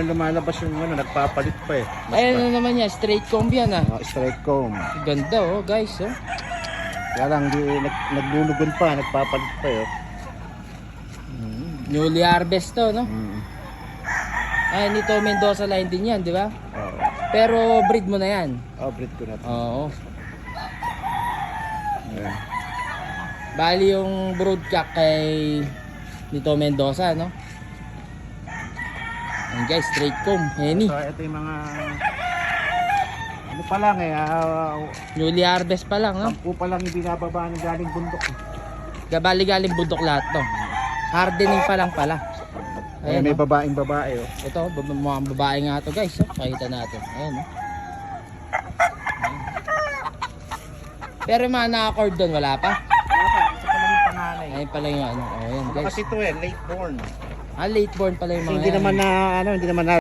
Lumalabas yung ano, nagpapalit pa eh. Ayan na naman yan, straight comb yan ah. Straight comb. Ganda oh guys oh. Kaya lang, naglulugon pa, nagpapalit pa eh. Newly harvest to no? Ay, nito Mendoza line din yan, di ba? Oo. Pero breed mo na yan. Breed ko na to. Oo. Ayan. Bali yung broodcock kay nito Mendoza, no? Ayan guys, straight comb, Henny. So, ito yung mga... Ano pa lang eh, Newly harvest pa lang, no? 10 pa lang yung binababa ng galing bundok. Bali galing bundok lahat to. Hardening pa lang pala. Ayan, may babaeng babae oh. Ito, mga babae nga to guys, oh. Pakita natin. Ayan, oh. Ayan. Pero yung mga naka-cord doon, wala pa? Wala pa, isa pa lang yung panganay. Ayun pala yung ano. Oh, ayan guys. Kasi ito eh, late born. Late born pala yung mga Hindi yan. naman na, hindi naman na